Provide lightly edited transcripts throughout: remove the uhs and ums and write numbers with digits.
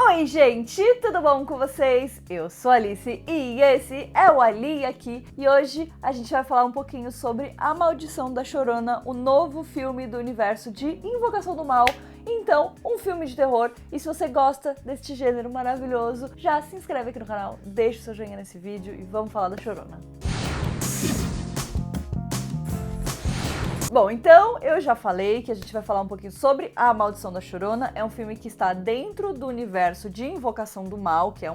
Oi gente, tudo bom com vocês? Eu sou a Alice e esse é o Ali aqui e hoje a gente vai falar um pouquinho sobre A Maldição da Chorona, o novo filme do universo de Invocação do Mal. Então, um filme de terror, e se você gosta deste gênero maravilhoso, já se inscreve aqui no canal, deixa o seu joinha nesse vídeo e vamos falar da Chorona. Bom, então eu já falei que a gente vai falar um pouquinho sobre A Maldição da Chorona. É um filme que está dentro do universo de Invocação do Mal, que é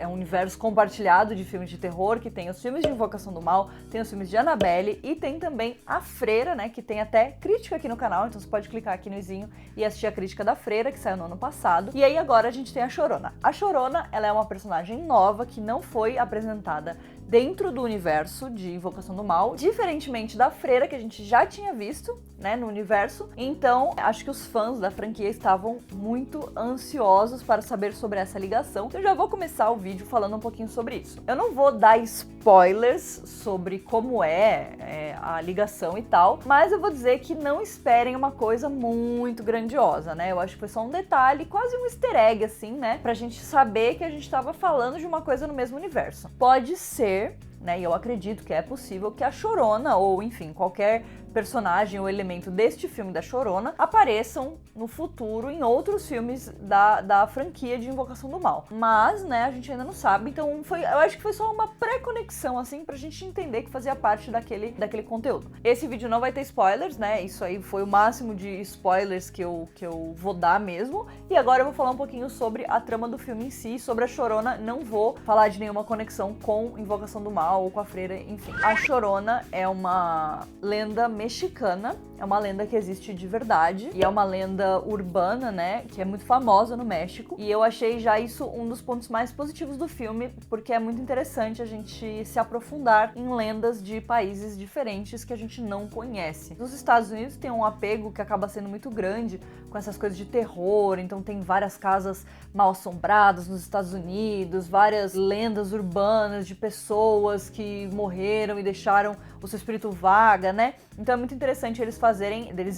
um universo compartilhado de filmes de terror, que tem os filmes de Invocação do Mal, tem os filmes de Annabelle e tem também A Freira, né, que tem até crítica aqui no canal, então você pode clicar aqui no izinho e assistir a crítica da Freira, que saiu no ano passado. E aí agora a gente tem a Chorona. A Chorona, ela é uma personagem nova que não foi apresentada dentro do universo de Invocação do Mal, diferentemente da Freira, que a gente já tinha visto, né, no universo. Então, acho que os fãs da franquia estavam muito ansiosos para saber sobre essa ligação. Eu já vou começar o vídeo falando um pouquinho sobre isso. Eu não vou dar spoilers sobre como é a ligação e tal, mas eu vou dizer que não esperem uma coisa muito grandiosa, né? Eu acho que foi só um detalhe, quase um easter egg, assim, né? Pra gente saber que a gente tava falando de uma coisa no mesmo universo. Pode ser, né, e eu acredito que é possível que a Chorona, ou enfim, qualquer personagem ou elemento deste filme da Chorona apareçam no futuro em outros filmes da franquia de Invocação do Mal. Mas, né, a gente ainda não sabe, então eu acho que foi só uma pré-conexão, assim, pra gente entender que fazia parte daquele conteúdo. Esse vídeo não vai ter spoilers, né, isso aí foi o máximo de spoilers que eu vou dar mesmo. E agora eu vou falar um pouquinho sobre a trama do filme em si, sobre a Chorona. Não vou falar de nenhuma conexão com Invocação do Mal ou com a Freira, enfim. A Chorona é uma lenda mexicana, é uma lenda que existe de verdade e é uma lenda urbana, né, que é muito famosa no México. E eu achei já isso um dos pontos mais positivos do filme, porque é muito interessante a gente se aprofundar em lendas de países diferentes que a gente não conhece. Nos Estados Unidos tem um apego que acaba sendo muito grande com essas coisas de terror, então tem várias casas mal assombradas nos Estados Unidos, várias lendas urbanas de pessoas que morreram e deixaram o seu espírito vaga, né? Então é muito interessante eles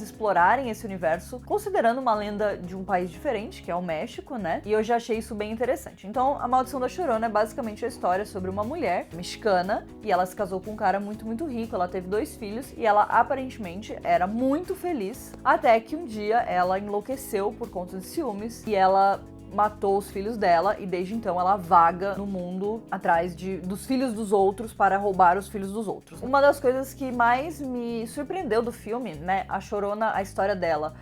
explorarem esse universo, considerando uma lenda de um país diferente, que é o México, né? E eu já achei isso bem interessante. Então, A Maldição da Chorona é basicamente a história sobre uma mulher mexicana, e ela se casou com um cara muito, muito rico, ela teve 2 filhos, e ela aparentemente era muito feliz, até que um dia ela enlouqueceu por conta de ciúmes, e ela matou os filhos dela, e desde então ela vaga no mundo atrás dos filhos dos outros para roubar os filhos dos outros. Uma das coisas que mais me surpreendeu do filme, né, a Chorona, a história dela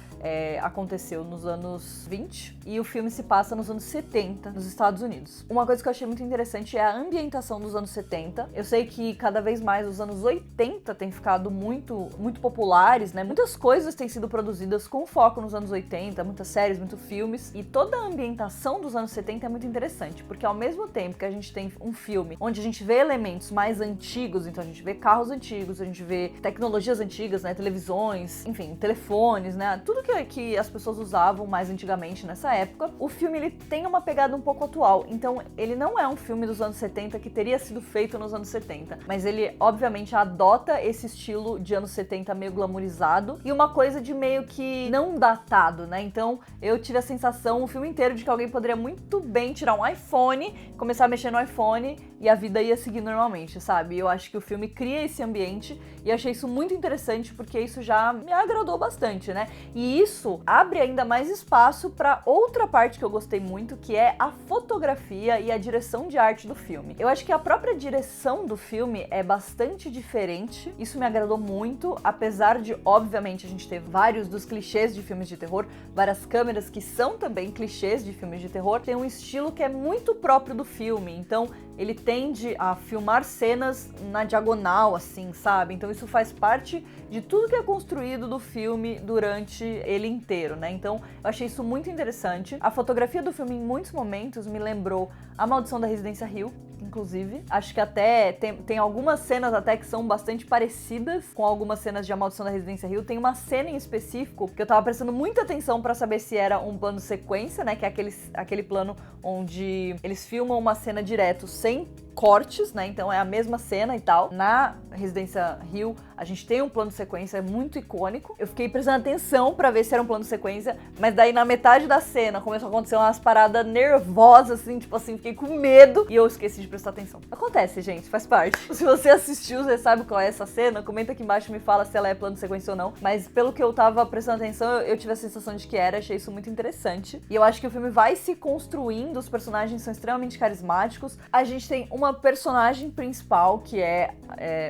aconteceu nos anos 20 e o filme se passa nos anos 70 nos Estados Unidos. Uma coisa que eu achei muito interessante é a ambientação dos anos 70. Eu sei que cada vez mais os anos 80 têm ficado muito, muito populares, né? Muitas coisas têm sido produzidas com foco nos anos 80, muitas séries, muitos filmes, e toda a ambientação dos anos 70 é muito interessante, porque ao mesmo tempo que a gente tem um filme onde a gente vê elementos mais antigos, então a gente vê carros antigos, a gente vê tecnologias antigas, né? Televisões, enfim, telefones, né? Tudo que as pessoas usavam mais antigamente nessa época. O filme, ele tem uma pegada um pouco atual, então ele não é um filme dos anos 70 que teria sido feito nos anos 70, mas ele obviamente adota esse estilo de anos 70 meio glamourizado e uma coisa de meio que não datado, né? Então eu tive a sensação o filme inteiro de que alguém poderia muito bem tirar um iPhone, começar a mexer no iPhone e a vida ia seguir normalmente, sabe? Eu acho que o filme cria esse ambiente e achei isso muito interessante porque isso já me agradou bastante, né? E isso abre ainda mais espaço para outra parte que eu gostei muito, que é a fotografia e a direção de arte do filme. Eu acho que a própria direção do filme é bastante diferente, isso me agradou muito, apesar de, obviamente, a gente ter vários dos clichês de filmes de terror, várias câmeras que são também clichês de filmes de terror, tem um estilo que é muito próprio do filme, então ele tende a filmar cenas na diagonal, assim, sabe? Então isso faz parte de tudo que é construído do filme durante ele inteiro, né? Então eu achei isso muito interessante. A fotografia do filme em muitos momentos me lembrou A Maldição da Residência Hill, inclusive. Acho que até tem algumas cenas até que são bastante parecidas com algumas cenas de A Maldição da Residência Hill. Tem uma cena em específico que eu tava prestando muita atenção pra saber se era um plano sequência, né? Que é aquele plano onde eles filmam uma cena direto sem cortes, né? Então é a mesma cena e tal. Na Residência Hill, a gente tem um plano de sequência muito icônico. Eu fiquei prestando atenção pra ver se era um plano de sequência, mas daí na metade da cena começou a acontecer umas paradas nervosas, assim, tipo assim, fiquei com medo e eu esqueci de prestar atenção. Acontece, gente, faz parte. Se você assistiu, você sabe qual é essa cena, comenta aqui embaixo e me fala se ela é plano de sequência ou não, mas pelo que eu tava prestando atenção, eu tive a sensação de que era, achei isso muito interessante. E eu acho que o filme vai se construindo, os personagens são extremamente carismáticos. A gente tem uma personagem principal, que é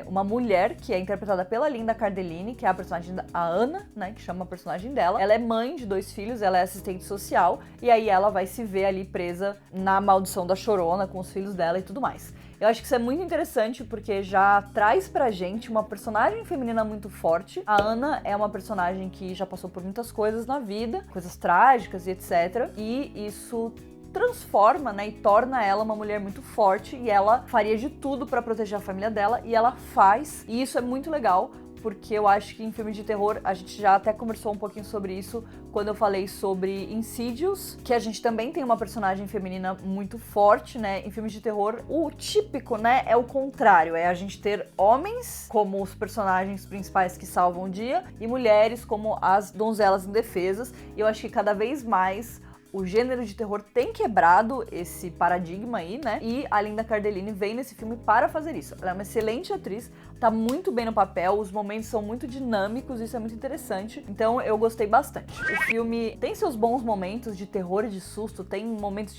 uma mulher, que é interpretada pela Linda Cardellini, que é a personagem a Ana, né, que chama a personagem dela. Ela é mãe de 2 filhos, ela é assistente social, e aí ela vai se ver ali presa na maldição da Chorona, com os filhos dela e tudo mais. Eu acho que isso é muito interessante porque já traz pra gente uma personagem feminina muito forte. A Ana é uma personagem que já passou por muitas coisas na vida, coisas trágicas e etc. E isso transforma, né, e torna ela uma mulher muito forte, e ela faria de tudo pra proteger a família dela, e ela faz, e isso é muito legal, porque eu acho que em filme de terror, a gente já até conversou um pouquinho sobre isso quando eu falei sobre Insidious, que a gente também tem uma personagem feminina muito forte, né? Em filmes de terror, o típico, né, é o contrário, é a gente ter homens como os personagens principais que salvam o dia e mulheres como as donzelas indefesas, e eu acho que cada vez mais o gênero de terror tem quebrado esse paradigma aí, né? E a Linda Cardellini vem nesse filme para fazer isso. Ela é uma excelente atriz, tá muito bem no papel, os momentos são muito dinâmicos, isso é muito interessante. Então eu gostei bastante. O filme tem seus bons momentos de terror e de susto, tem momentos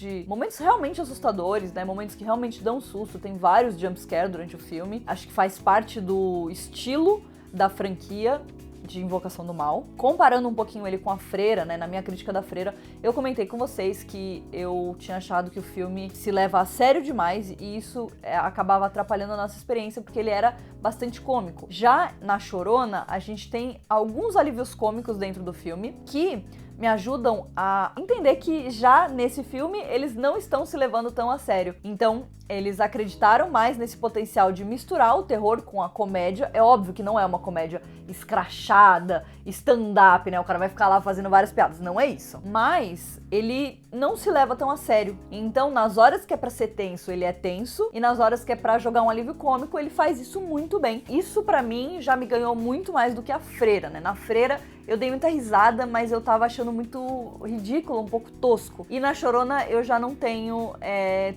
realmente assustadores, né? Momentos que realmente dão susto, tem vários jumpscares durante o filme. Acho que faz parte do estilo da franquia de Invocação do Mal. Comparando um pouquinho ele com a Freira, né, na minha crítica da Freira, eu comentei com vocês que eu tinha achado que o filme se leva a sério demais e isso acabava atrapalhando a nossa experiência porque ele era bastante cômico. Já na Chorona, a gente tem alguns alívios cômicos dentro do filme que me ajudam a entender que já nesse filme eles não estão se levando tão a sério. Então, eles acreditaram mais nesse potencial de misturar o terror com a comédia. É óbvio que não é uma comédia escrachada, stand-up, né? O cara vai ficar lá fazendo várias piadas. Não é isso. Mas ele não se leva tão a sério. Então, nas horas que é pra ser tenso, ele é tenso. E nas horas que é pra jogar um alívio cômico, ele faz isso muito bem. Isso, pra mim, já me ganhou muito mais do que a Freira, né? Na Freira, eu dei muita risada, mas eu tava achando muito ridículo, um pouco tosco. E na Chorona, eu já não tenho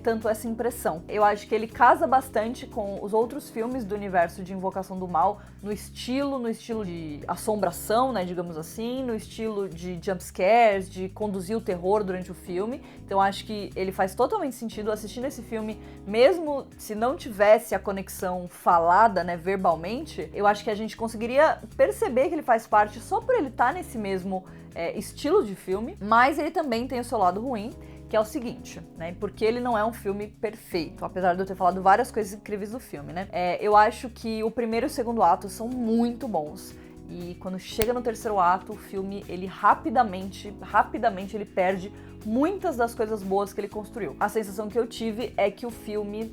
tanto essa impressão. Eu acho que ele casa bastante com os outros filmes do universo de Invocação do Mal, no estilo de assombração, né, digamos assim, no estilo de jumpscares, de conduzir o terror durante o filme. Então acho que ele faz totalmente sentido assistindo esse filme, mesmo se não tivesse a conexão falada, né, verbalmente, eu acho que a gente conseguiria perceber que ele faz parte só por ele estar nesse mesmo estilo de filme, mas ele também tem o seu lado ruim, que é o seguinte, né? Porque ele não é um filme perfeito, apesar de eu ter falado várias coisas incríveis do filme, né? Eu acho que o primeiro e o segundo ato são muito bons. E quando chega no terceiro ato, o filme, ele rapidamente ele perde muitas das coisas boas que ele construiu. A sensação que eu tive é que o filme,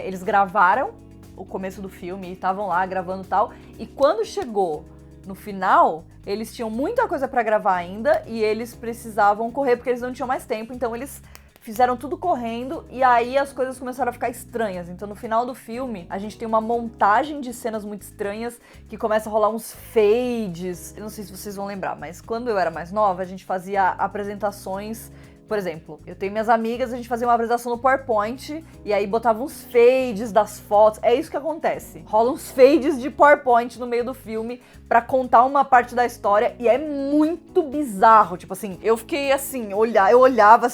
eles gravaram o começo do filme e estavam lá gravando e tal, e quando chegou no final, eles tinham muita coisa pra gravar ainda e eles precisavam correr porque eles não tinham mais tempo, então eles fizeram tudo correndo e aí as coisas começaram a ficar estranhas. Então no final do filme, a gente tem uma montagem de cenas muito estranhas que começa a rolar uns fades. Eu não sei se vocês vão lembrar, mas quando eu era mais nova, a gente fazia apresentações. Por exemplo, eu tenho minhas amigas, a gente fazia uma apresentação no PowerPoint e aí botava uns fades das fotos. É isso que acontece. Rola uns fades de PowerPoint no meio do filme pra contar uma parte da história e é muito bizarro. Tipo assim, eu fiquei assim, eu olhava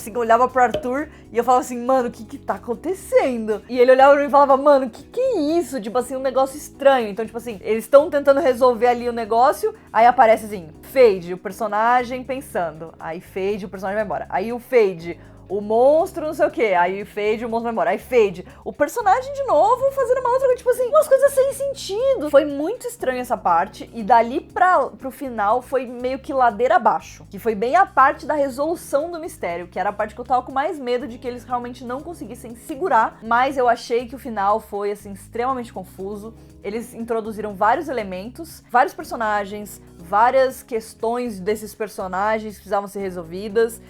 pro Arthur e eu falava assim, mano, o que tá acontecendo? E ele olhava pra mim e falava, mano, que é isso? Tipo assim, um negócio estranho. Então, tipo assim, eles estão tentando resolver ali o negócio, aí aparece assim, fade, o personagem pensando. Aí fade, o personagem vai embora. Aí o fade, o monstro não sei o que, aí fade, o monstro vai embora, aí fade, o personagem de novo fazendo uma outra coisa, tipo assim, umas coisas sem sentido. Foi muito estranho essa parte, e dali pro final foi meio que ladeira abaixo, que foi bem a parte da resolução do mistério, que era a parte que eu tava com mais medo de que eles realmente não conseguissem segurar, mas eu achei que o final foi, assim, extremamente confuso. Eles introduziram vários elementos, vários personagens, várias questões desses personagens que precisavam ser resolvidas,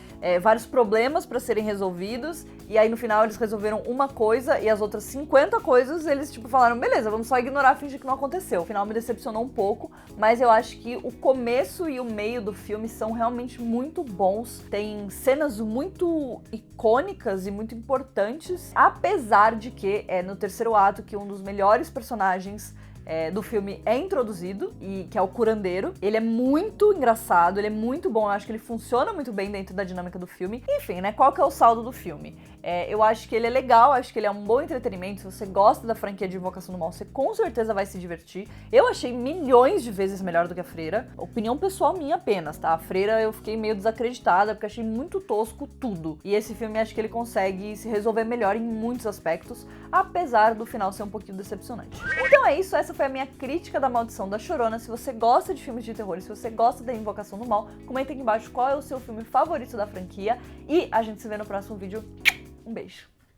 vários problemas para serem resolvidos, e aí no final eles resolveram uma coisa e as outras 50 coisas eles tipo falaram, beleza, vamos só ignorar, fingir que não aconteceu. O final me decepcionou um pouco, mas eu acho que o começo e o meio do filme são realmente muito bons. Tem cenas muito icônicas e muito importantes, apesar de que é no terceiro ato que um dos melhores personagens do filme é introduzido, e que é o curandeiro. Ele é muito engraçado, ele é muito bom, eu acho que ele funciona muito bem dentro da dinâmica do filme. Enfim, né, qual que é o saldo do filme? Eu acho que ele é legal, acho que ele é um bom entretenimento. Se você gosta da franquia de Invocação do Mal, você com certeza vai se divertir. Eu achei milhões de vezes melhor do que a Freira. Opinião pessoal minha apenas, tá? A Freira eu fiquei meio desacreditada, porque achei muito tosco tudo. E esse filme acho que ele consegue se resolver melhor em muitos aspectos, apesar do final ser um pouquinho decepcionante. Então é isso, essa foi a minha crítica da Maldição da Chorona. Se você gosta de filmes de terror, se você gosta da Invocação do Mal, comenta aqui embaixo qual é o seu filme favorito da franquia, e a gente se vê no próximo vídeo. Um beijo!